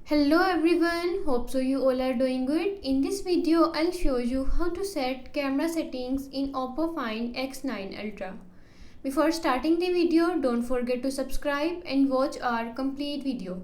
Hello everyone, hope so you all are doing good. In this video, I'll show you how to set camera settings in Oppo Find X9 Ultra. Before starting the video, don't forget to subscribe and watch our complete video.